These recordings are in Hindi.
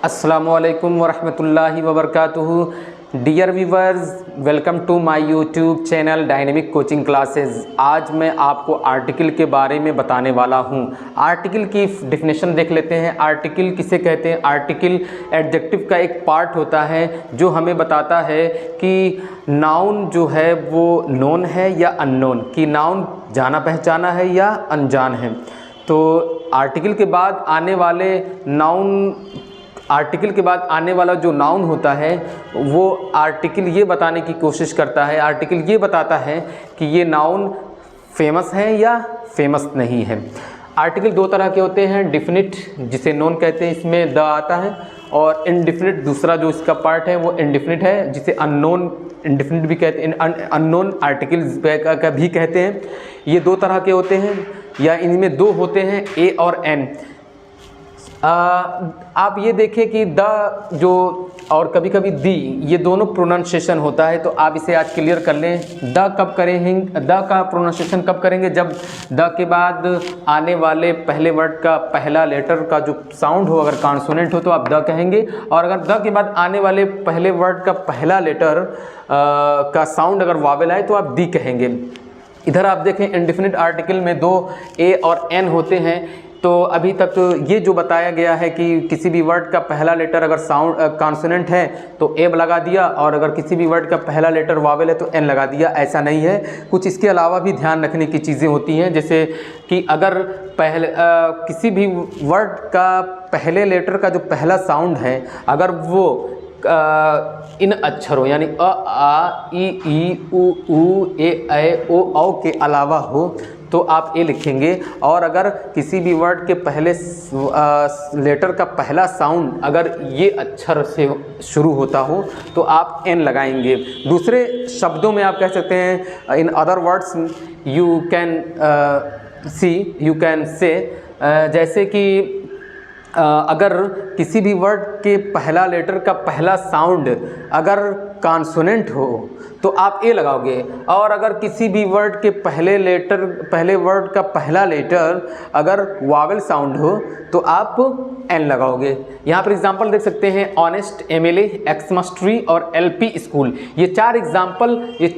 अस्सलामुअलैकुम वरहमतुल्लाहि वबरकातुहू। Dear viewers, welcome to my YouTube channel dynamic coaching classes. आज मैं आपको आर्टिकल के बारे में बताने वाला हूं। आर्टिकल की डेफिनेशन देख लेते हैं। आर्टिकल किसे कहते हैं? आर्टिकल एडजेक्टिव का एक पार्ट होता है जो हमें बताता है कि नाउन जो है वो नोन है या अननोन, कि नाउन जाना पहचाना है या अनजान है। तो आर्टिकल के बाद आने वाले आर्टिकल के बाद आने वाला जो नाउन होता है वो आर्टिकल ये बताने की कोशिश करता है, आर्टिकल ये बताता है कि ये नाउन फेमस है या फेमस नहीं है। आर्टिकल दो तरह के होते हैं, डिफिनिट जिसे नोन कहते हैं, इसमें द आता है, और इनडिफिनिट दूसरा जो इसका पार्ट है वो इनडिफिनिट है, जिसे अननोन इनडिफिनिट भी कहते हैं, अननोन आर्टिकल्स का भी कहते हैं। ये दो तरह के होते हैं, या इनमें दो होते हैं, ए और एन। आप ये देखें कि द जो और कभी कभी दी, ये दोनों प्रोनाउंसिएशन होता है, तो आप इसे आज क्लियर कर लें। द कब करेंगे? द का प्रोनाउंसिएशन कब करेंगे? जब द के बाद आने वाले पहले वर्ड का पहला लेटर का जो साउंड हो, अगर कॉन्सोनेंट हो तो आप द कहेंगे, और अगर द के बाद आने वाले पहले वर्ड का पहला लेटर का साउंड अगर वावेल आए तो आप दी कहेंगे। इधर आप देखें, इंडेफिनिट आर्टिकल में दो ए और एन होते हैं। तो अभी तक ये जो बताया गया है कि किसी भी वर्ड का पहला लेटर अगर साउंड कॉन्सोनेंट है तो ए लगा दिया, और अगर किसी भी वर्ड का पहला लेटर वावेल है तो एन लगा दिया। ऐसा नहीं है, कुछ इसके अलावा भी ध्यान रखने की चीज़ें होती हैं, जैसे कि अगर किसी भी वर्ड का पहले लेटर का जो पहला साउंड है अगर वो इन अक्षरों यानी अ, आ, ई, उ, ए, ओ, औ के अलावा हो तो आप ए लिखेंगे, और अगर किसी भी वर्ड के पहले लेटर का पहला साउंड अगर ये अक्षर से शुरू होता हो तो आप एन लगाएंगे। दूसरे शब्दों में आप कह सकते हैं, in other words you can say, जैसे कि अगर किसी भी वर्ड के पहला लेटर का पहला साउंड अगर कॉन्सोनेंट हो तो आप ए लगाओगे, और अगर किसी भी वर्ड के पहले वर्ड का पहला लेटर अगर वावेल साउंड हो तो आप एन लगाओगे। यहाँ पर एग्जांपल देख सकते हैं, ऑनेस्ट, एमएलए, एक्समस ट्री और एलपी स्कूल। ये चार एग्जांपल, इन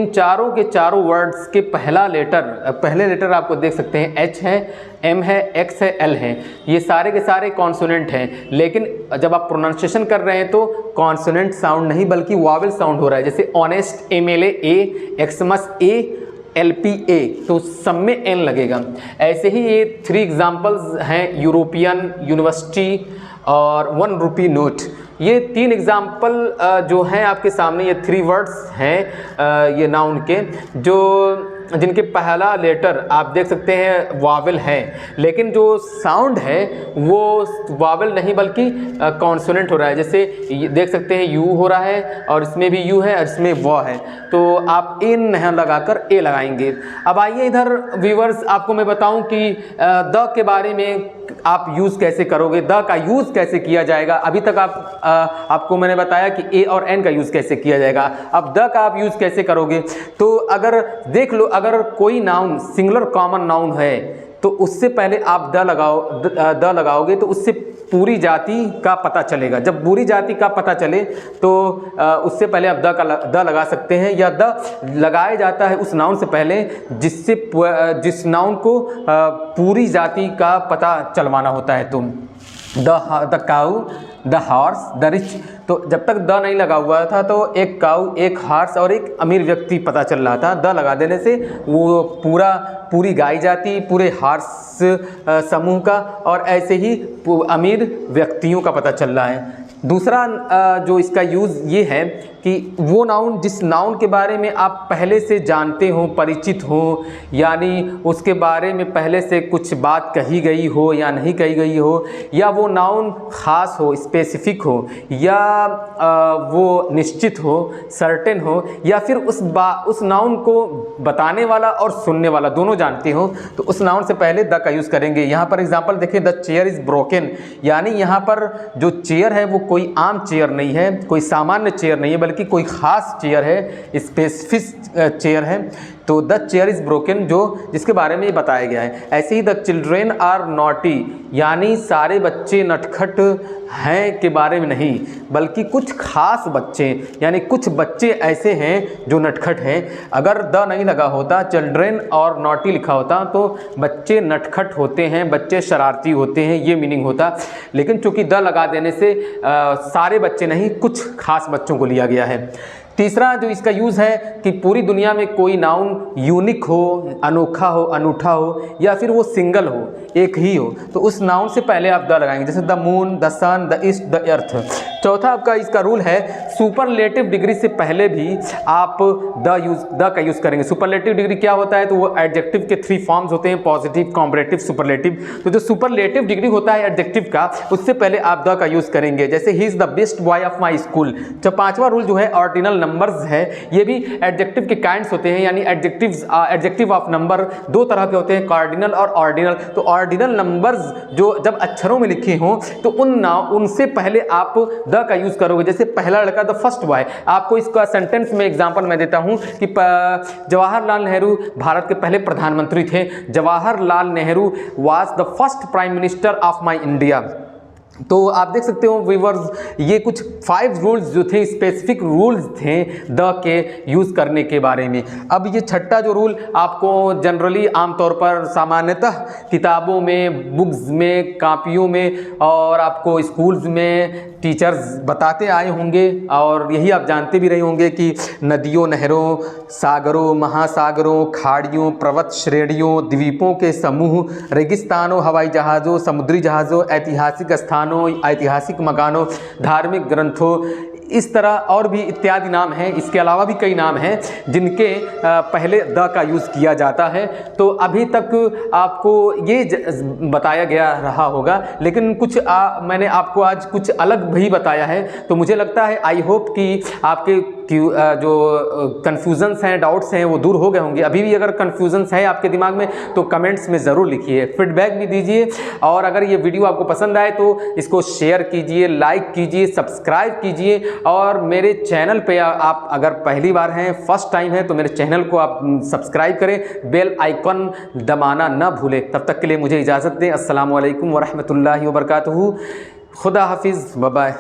चारों के चारों वर्ड्स के पहले लेटर आपको देख सकते हैं, एच है, एम है, एक्स है, एल है। ये सारे के सारे कॉन्सोनेंट हैं, लेकिन जब आप प्रोनाउंसिएशन कर रहे हैं तो कॉन्सोनेंट साउंड नहीं बल्कि वावेल साउंड हो रहा है। जैसे ऑनेस्ट, एमएलए ए, एक्समस ए, एलपी ए, तो सब में एन लगेगा। ऐसे ही ये 3 एग्जाम्पल्स हैं, यूरोपियन, यूनिवर्सिटी और 1 रुपी नोट। ये 3 एग्जाम्पल जो हैं आपके सामने, ये 3 वर्ड्स हैं ये नाउन के, जिनके पहला लेटर आप देख सकते हैं वावेल है, लेकिन जो साउंड है वो वावेल नहीं बल्कि कॉन्सोनेंट हो रहा है। जैसे देख सकते हैं यू हो रहा है, और इसमें भी यू है और इसमें व है, तो आप इन नहीं लगाकर ए लगाएंगे। अब आइए इधर व्यूवर्स, आपको मैं बताऊं कि द के बारे में आप यूज़ कैसे करोगे, द का यूज़ कैसे किया जाएगा। अभी तक आपको मैंने बताया कि ए और एन का यूज़ कैसे किया जाएगा, अब द का आप यूज़ कैसे करोगे। तो अगर देख लो, अगर कोई नाउन सिंगुलर कॉमन नाउन है तो उससे पहले आप द लगाओगे तो उससे पूरी जाति का पता चलेगा। जब पूरी जाति का पता चले तो उससे पहले आप द लगा सकते हैं, या द लगाया जाता है उस नाउन से पहले जिस नाउन को पूरी जाति का पता चलवाना होता है। तो the cow, the horse, the rich. तो जब तक द नहीं लगा हुआ था तो एक काऊ, एक हॉर्स और एक अमीर व्यक्ति पता चल रहा था। द लगा देने से वो पूरी गाय जाति, पूरे हॉर्स समूह का और ऐसे ही अमीर व्यक्तियों का पता चल रहा है। दूसरा जो इसका यूज़ ये है कि वो नाउन, जिस नाउन के बारे में आप पहले से जानते हो, परिचित हो, यानी उसके बारे में पहले से कुछ बात कही गई हो या नहीं कही गई हो, या वो नाउन ख़ास हो, स्पेसिफिक हो, या वो निश्चित हो, सर्टेन हो, या फिर उस नाउन को बताने वाला और सुनने वाला दोनों जानते हो, तो उस नाउन से पहले द का यूज़ करेंगे। यहाँ पर एग्जांपल देखें, द चेयर इज़ ब्रोकन, यानी यहाँ पर जो चेयर है वो कोई आम चेयर नहीं है, कोई सामान्य चेयर नहीं है, बल्कि कोई ख़ास चेयर है, स्पेसिफिक चेयर है। तो द चेयर इज़ ब्रोकन जो जिसके बारे में ये बताया गया है। ऐसे ही द चिल्ड्रेन आर नॉटी यानी सारे बच्चे नटखट हैं के बारे में नहीं, बल्कि कुछ खास बच्चे यानी कुछ बच्चे ऐसे हैं जो नटखट हैं। अगर द नहीं लगा होता, चिल्ड्रेन और नॉटी लिखा होता तो बच्चे नटखट होते हैं, बच्चे शरारती होते हैं, ये मीनिंग होता। लेकिन चूंकि द लगा देने से सारे बच्चे नहीं, कुछ खास बच्चों को लिया गया है। तीसरा जो इसका यूज़ है कि पूरी दुनिया में कोई नाउन यूनिक हो, अनोखा हो, अनूठा हो या फिर वो सिंगल हो, एक ही हो, तो उस नाउन से पहले आप द लगाएंगे, जैसे the moon, the sun, the east, the earth. चौथा आपका इसका रूल है सुपरलेटिव डिग्री से पहले भी आप द का यूज़ करेंगे। सुपरलेटिव डिग्री क्या होता है, तो वो एडजेक्टिव के 3 फॉर्म्स होते हैं, पॉजिटिव, कॉम्परेटिव, सुपरलेटिव। तो जो सुपरलेटिव डिग्री होता है एडजेक्टिव का, उससे पहले आप द का यूज़ करेंगे। जैसे he is the best boy of my school. जब पाँचवा रूल जो है ऑर्डिनल नंबर्स है, ये भी एडजेक्टिव के काइंड्स होते हैं, यानी एडजेक्टिव ऑफ नंबर 2 तरह के होते हैं, कार्डिनल और ऑर्डिनल। तो ऑर्डिनल नंबर्स जो जब अक्षरों में लिखे हों तो उनसे पहले आप द का यूज़ करोगे। जैसे पहला लड़का द फर्स्ट बॉय, आपको इसका सेंटेंस में एग्जांपल मैं देता हूं कि जवाहरलाल नेहरू भारत के पहले प्रधानमंत्री थे। Jawaharlal Nehru was the first prime minister of my India. तो आप देख सकते हो व्यूअर्स, ये कुछ 5 रूल्स जो थे, स्पेसिफिक रूल्स थे द के यूज़ करने के बारे में। अब ये छठा जो रूल आपको जनरली आमतौर पर सामान्यतः किताबों में, बुक्स में, कापियों में और आपको स्कूल्स में टीचर्स बताते आए होंगे और यही आप जानते भी रहे होंगे कि नदियों, नहरों, सागरों, महासागरों, खाड़ियों, पर्वत श्रेणियों, द्वीपों के समूह, रेगिस्तानों, हवाई जहाज़ों, समुद्री जहाज़ों, ऐतिहासिक स्थानों, ऐतिहासिक मकानों, धार्मिक ग्रंथों, इस तरह और भी इत्यादि नाम हैं। इसके अलावा भी कई नाम हैं जिनके पहले द का यूज़ किया जाता है। तो अभी तक आपको ये बताया गया रहा होगा, लेकिन कुछ मैंने आपको आज कुछ अलग भी बताया है। तो मुझे लगता है, आई होप कि आपके जो कन्फ्यूज़न्स हैं, डाउट्स हैं, वो दूर हो गए होंगे। अभी भी अगर कन्फ्यूज़न्स है आपके दिमाग में तो कमेंट्स में ज़रूर लिखिए, फीडबैक भी दीजिए। और अगर ये वीडियो आपको पसंद आए तो इसको शेयर कीजिए, लाइक कीजिए, सब्सक्राइब कीजिए। और मेरे चैनल पे आप अगर पहली बार हैं, फर्स्ट टाइम है, तो मेरे चैनल को आप सब्सक्राइब करें, बेल आइकन दबाना ना भूलें। तब तक के लिए मुझे इजाज़त दें। अस्सलामु अलैकुम वरहमतुल्लाहि वबरकातुहू। खुदा हाफिज़, बाय बाय।